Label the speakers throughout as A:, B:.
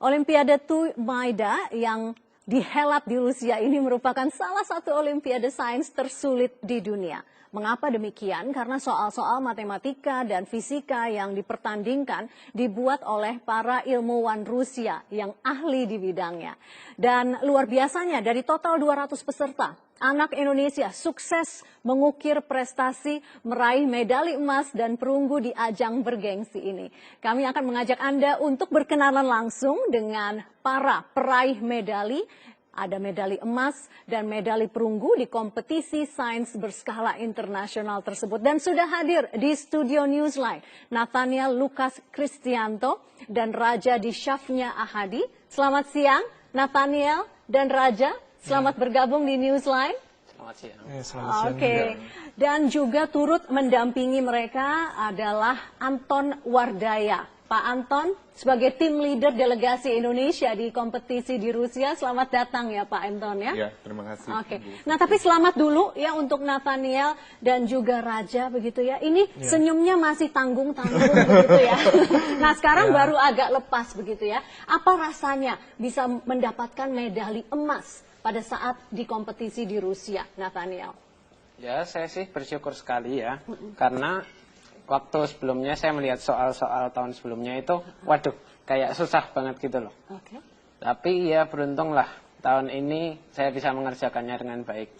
A: Olimpiade Maida yang dihelat di Rusia ini merupakan salah satu olimpiade sains tersulit di dunia. Mengapa demikian? Karena soal-soal matematika dan fisika yang dipertandingkan dibuat oleh para ilmuwan Rusia yang ahli di bidangnya. Dan luar biasanya dari total 200 peserta, anak Indonesia sukses mengukir prestasi meraih medali emas dan perunggu di ajang bergengsi ini. Kami akan mengajak Anda untuk berkenalan langsung dengan para peraih medali. Ada medali emas dan medali perunggu di kompetisi sains berskala internasional tersebut. Dan sudah hadir di studio Newsline, Nathaniel Lukas Kristianto dan Raja Dishafnya Ahadi. Selamat siang, Nathaniel dan Raja. Selamat bergabung di Newsline.
B: Selamat siang.
C: Selamat siang.
A: Oke. Dan juga turut mendampingi mereka adalah Anton Wardaya. Pak Anton, sebagai tim leader delegasi Indonesia di kompetisi di Rusia, selamat datang ya Pak Anton ya.
C: Ya, terima kasih.
A: Oke. Nah, tapi selamat dulu ya untuk Nathaniel dan juga Raja begitu ya. Ini senyumnya masih tanggung-tanggung begitu ya. Nah, sekarang baru agak lepas begitu ya. Apa rasanya bisa mendapatkan medali emas pada saat di kompetisi di Rusia, Nathaniel?
B: Ya, saya sih bersyukur sekali ya, karena waktu sebelumnya saya melihat soal-soal tahun sebelumnya itu, waduh, kayak susah banget gitu loh.
A: Oke.
B: Tapi ya beruntunglah, tahun ini saya bisa mengerjakannya dengan baik.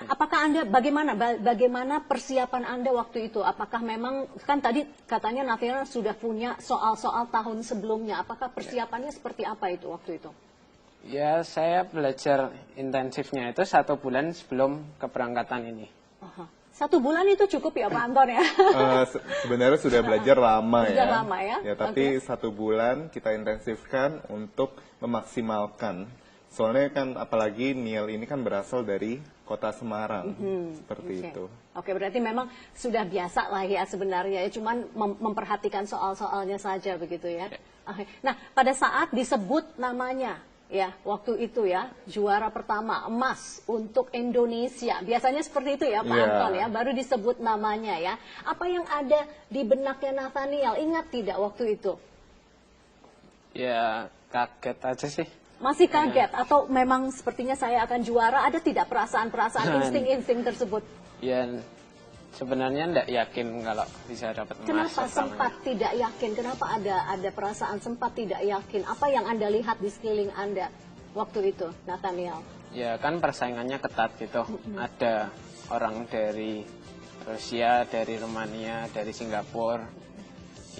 A: Apakah Anda, bagaimana persiapan Anda waktu itu? Apakah memang, kan tadi katanya Nathaniel sudah punya soal-soal tahun sebelumnya, apakah persiapannya seperti apa itu waktu itu?
B: Ya, saya belajar intensifnya itu 1 bulan sebelum keberangkatan ini.
A: 1 bulan itu cukup ya Pak Anton ya?
C: Sebenarnya sudah belajar lama
A: Sudah lama ya?
C: Tapi 1 bulan kita intensifkan untuk memaksimalkan. Soalnya kan apalagi Niel ini kan berasal dari kota Semarang, seperti itu.
A: Oke, berarti memang sudah biasa lah ya sebenarnya, ya cuman memperhatikan soal-soalnya saja begitu ya. Oke. Nah, pada saat disebut namanya, ya, waktu itu ya, juara pertama emas untuk Indonesia. Biasanya seperti itu ya Pak Anton ya, baru disebut namanya ya. Apa yang ada di benaknya Nathaniel? Ingat tidak waktu itu?
B: Ya, kaget aja sih.
A: Masih kaget atau memang sepertinya saya akan juara? Ada tidak perasaan-perasaan, insting-insting tersebut?
B: Ya, sebenarnya enggak yakin kalau bisa dapat emas.
A: Kenapa sempat tidak yakin? Kenapa ada perasaan sempat tidak yakin? Apa yang Anda lihat di sekeliling Anda waktu itu, Nathaniel?
B: Ya kan persaingannya ketat gitu. Ada orang dari Rusia, dari Rumania, dari Singapura.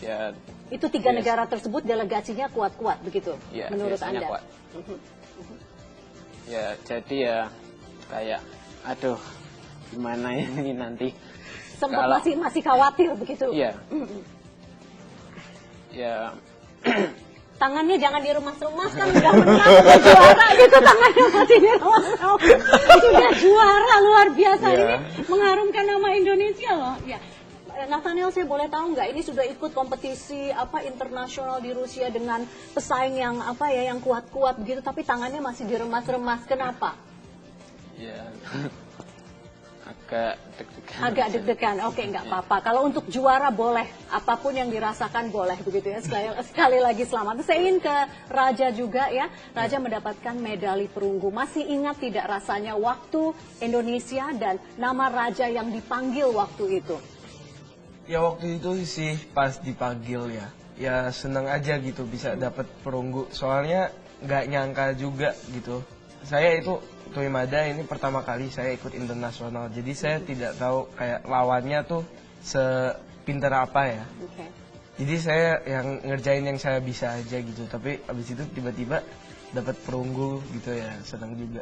B: Ya.
A: Itu 3 negara tersebut delegasinya kuat-kuat begitu,
B: ya,
A: menurut Anda?
B: Kuat. Ya, jadi ya kayak, aduh, gimana ini nanti?
A: Sempat masih khawatir begitu?
B: Iya. Ya.
A: Tangannya jangan diremas-remas, kan udah menang, udah juara gitu, tangannya masih diremas-remas. Sudah juara, luar biasa. Ini mengharumkan nama Indonesia loh. Ya. Nathaniel, saya boleh tahu nggak, ini sudah ikut kompetisi internasional di Rusia dengan pesaing yang yang kuat-kuat begitu, tapi tangannya masih diremas-remas. Kenapa?
B: Ya. Agak deg-degan.
A: Agak deg-degan, oke, nggak apa-apa. Kalau untuk juara boleh, apapun yang dirasakan boleh begitu ya. Sekali lagi selamat. Saya ingin ke Raja juga ya. Raja mendapatkan medali perunggu. Masih ingat tidak rasanya waktu Indonesia dan nama Raja yang dipanggil waktu itu?
D: Ya waktu itu sih pas dipanggil ya. Ya seneng aja gitu bisa dapat perunggu. Soalnya nggak nyangka juga gitu. Saya itu Maida ini pertama kali saya ikut internasional, jadi saya tidak tahu kayak lawannya tuh sepintar apa ya. Jadi saya yang ngerjain yang saya bisa aja gitu, tapi abis itu tiba-tiba dapat perunggu gitu ya, senang juga.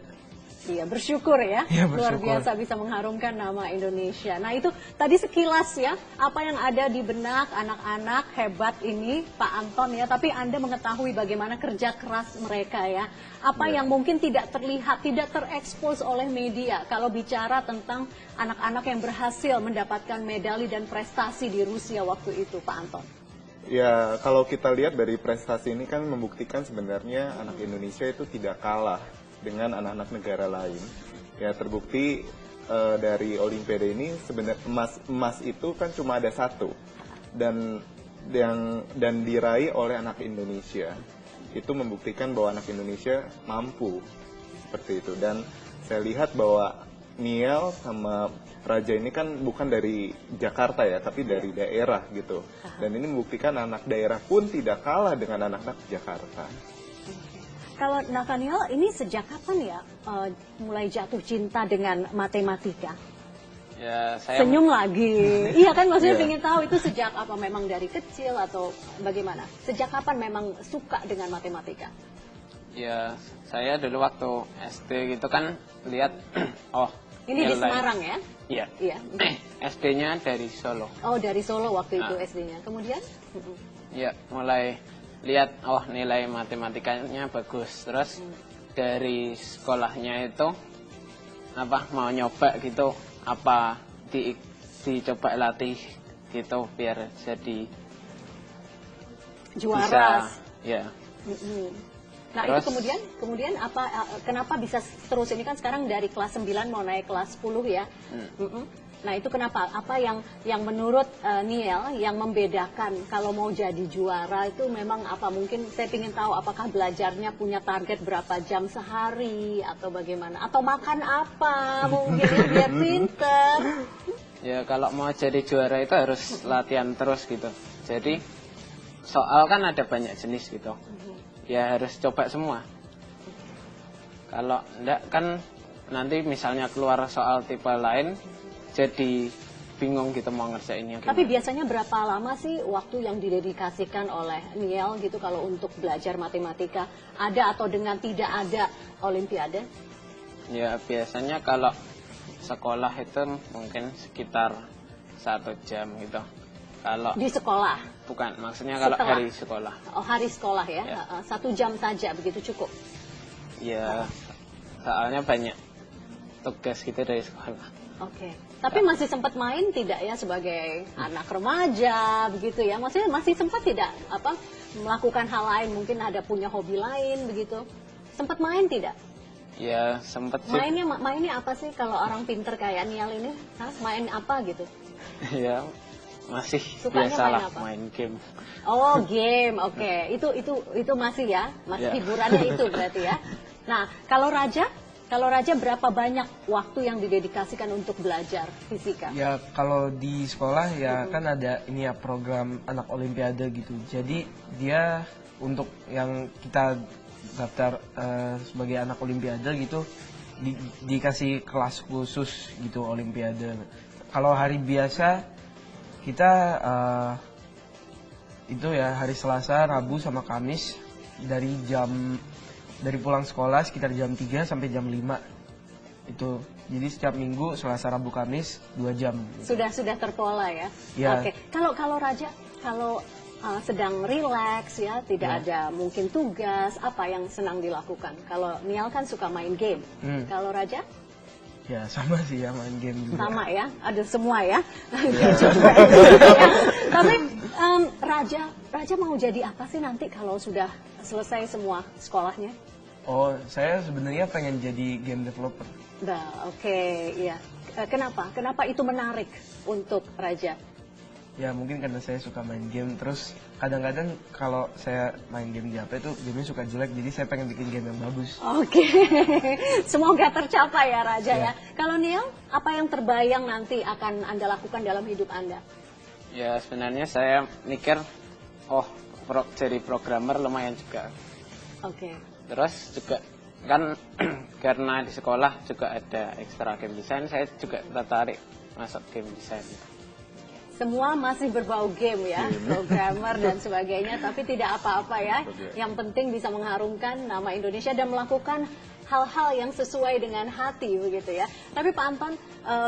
A: Iya, bersyukur ya, luar
D: bersyukur.
A: biasa bisa mengharumkan nama Indonesia. Nah itu tadi sekilas ya, apa yang ada di benak anak-anak hebat ini Pak Anton ya, tapi Anda mengetahui bagaimana kerja keras mereka ya. Apa yang mungkin tidak terlihat, tidak terekspos oleh media kalau bicara tentang anak-anak yang berhasil mendapatkan medali dan prestasi di Rusia waktu itu Pak Anton?
C: Ya, kalau kita lihat dari prestasi ini kan membuktikan sebenarnya anak Indonesia itu tidak kalah dengan anak-anak negara lain. Ya, terbukti dari Olimpiade ini sebenarnya emas itu kan cuma ada 1 dan diraih oleh anak Indonesia. itu membuktikan bahwa anak Indonesia mampu seperti itu. Dan saya lihat bahwa Niel sama Raja ini kan bukan dari Jakarta ya, tapi dari daerah gitu. Dan ini membuktikan anak daerah pun tidak kalah dengan anak-anak Jakarta.
A: Kalau Nathaniel, ini sejak kapan ya mulai jatuh cinta dengan matematika?
B: Ya, saya
A: Senyum lagi. Iya kan, maksudnya
C: Iya.
A: pengen tahu itu sejak apa, memang dari kecil atau bagaimana? Sejak kapan memang suka dengan matematika?
B: Ya, saya dulu waktu SD gitu kan lihat, oh
A: Ini di
B: nilai.
A: Semarang ya?
B: Iya.
A: Iya.
B: SD-nya dari Solo.
A: Oh, dari Solo waktu itu
B: Ah.
A: SD-nya. Kemudian?
B: Ya, mulai lihat, oh nilai matematikanya bagus. Terus dari sekolahnya itu apa mau nyoba gitu, apa dicoba latih gitu biar jadi
A: Juara.
B: bisa. Ya.
A: Mm-mm. Nah,
B: Terus-
A: itu kemudian apa kenapa bisa terus, ini kan sekarang dari kelas 9 mau naik kelas 10 ya. Mm-mm. Nah, itu kenapa? Apa yang menurut Niel yang membedakan kalau mau jadi juara itu memang apa? Mungkin saya ingin tahu apakah belajarnya punya target berapa jam sehari atau bagaimana? Atau makan apa mungkin ya, biar pinter.
B: Ya kalau mau jadi juara itu harus latihan terus gitu. Jadi soal kan ada banyak jenis gitu. Ya harus coba semua. Kalau enggak kan nanti misalnya keluar soal tipe lain jadi bingung gitu mau ngerjainnya
A: Tapi
B: gimana.
A: biasanya berapa lama sih waktu yang didedikasikan oleh Niel gitu kalau untuk belajar matematika? Ada atau dengan tidak ada olimpiade?
B: Ya biasanya kalau sekolah itu mungkin sekitar 1 jam gitu. Kalau
A: Di sekolah?
B: bukan maksudnya kalau
A: Setelah?
B: hari sekolah.
A: Oh, hari sekolah ya?
B: Ya.
A: 1 jam saja begitu cukup?
B: Ya soalnya banyak tugas gitu dari sekolah.
A: Oke. Tapi masih sempat main tidak ya sebagai anak remaja begitu ya? Maksudnya masih sempat tidak apa melakukan hal lain, mungkin ada punya hobi lain begitu? Sempat main tidak?
B: Ya sempet sih.
A: Mainnya apa sih kalau orang pinter kayak Niel ini? Hah? Main apa gitu?
B: Ya masih
A: Sukanya
B: biasalah
A: main apa?
B: main game.
A: Oh, game. Oke. Itu masih ya? Masih
B: Ya.
A: hiburannya itu berarti ya. Nah, kalau Raja berapa banyak waktu yang didedikasikan untuk belajar fisika?
D: Ya kalau di sekolah ya kan ada ini ya program anak olimpiade gitu. Jadi dia untuk yang kita daftar sebagai anak olimpiade gitu dikasih kelas khusus gitu olimpiade. Kalau hari biasa kita itu ya hari Selasa, Rabu sama Kamis dari pulang sekolah sekitar jam 3 sampai jam 5 itu. Jadi setiap minggu Selasa, Rabu, Kamis 2 jam.
A: Sudah terpola ya.
D: Ya.
A: Oke. Kalau Raja sedang rileks ya, tidak ada mungkin tugas, apa yang senang dilakukan? Kalau Niel kan suka main game. Kalau Raja?
D: Ya sama sih ya main game juga.
A: Sama ya, ada semua ya. Ya, tapi Raja mau jadi apa sih nanti kalau sudah selesai semua sekolahnya?
D: Oh, saya sebenarnya pengen jadi game developer.
A: Nah, oke, iya. Kenapa? Kenapa itu menarik untuk Raja?
D: Ya mungkin karena saya suka main game, terus kadang-kadang kalau saya main game di HP itu gamenya suka jelek, jadi saya pengen bikin game yang bagus.
A: Oke, semoga tercapai ya Raja ya. Kalau Niel, apa yang terbayang nanti akan Anda lakukan dalam hidup Anda?
B: Ya sebenarnya saya mikir, oh jadi programmer lumayan juga.
A: Oke.
B: Terus juga kan karena di sekolah juga ada ekstra game design, saya juga tertarik masuk game design.
A: Semua masih berbau game ya, programmer dan sebagainya, tapi tidak apa-apa ya. Yang penting bisa mengharumkan nama Indonesia dan melakukan hal-hal yang sesuai dengan hati begitu ya. Tapi Pak Anton,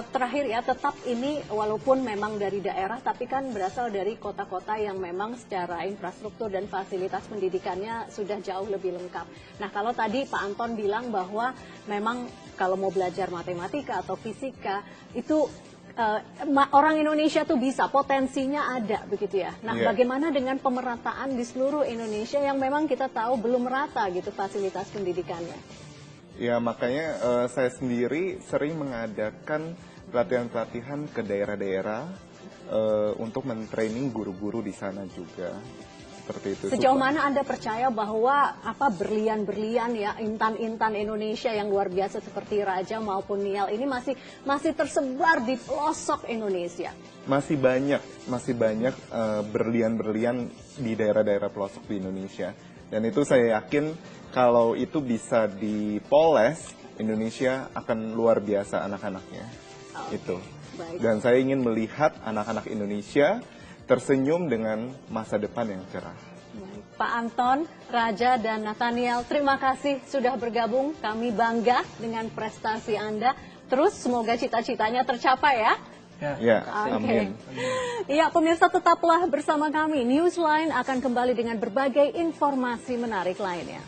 A: terakhir ya, tetap ini walaupun memang dari daerah, tapi kan berasal dari kota-kota yang memang secara infrastruktur dan fasilitas pendidikannya sudah jauh lebih lengkap. Nah, kalau tadi Pak Anton bilang bahwa memang kalau mau belajar matematika atau fisika itu orang Indonesia tuh bisa, potensinya ada begitu ya. Nah, bagaimana dengan pemerataan di seluruh Indonesia yang memang kita tahu belum merata gitu fasilitas pendidikannya?
C: Ya makanya saya sendiri sering mengadakan pelatihan-pelatihan ke daerah-daerah untuk mentraining guru-guru di sana juga. seperti itu.
A: Sejauh
C: Suka.
A: mana Anda percaya bahwa berlian-berlian ya, intan-intan Indonesia yang luar biasa seperti Raja maupun Niel ini masih tersebar di pelosok Indonesia?
C: Masih banyak berlian-berlian di daerah-daerah pelosok di Indonesia. Dan itu saya yakin kalau itu bisa dipoles, Indonesia akan luar biasa anak-anaknya. Itu.
A: Baik.
C: Dan saya ingin melihat anak-anak Indonesia tersenyum dengan masa depan yang cerah.
A: Pak Anton, Raja, dan Nathaniel, terima kasih sudah bergabung. Kami bangga dengan prestasi Anda. Terus semoga cita-citanya tercapai ya.
C: Ya,
A: Oke.
C: amin.
A: Ya, pemirsa tetaplah bersama kami. Newsline akan kembali dengan berbagai informasi menarik lainnya.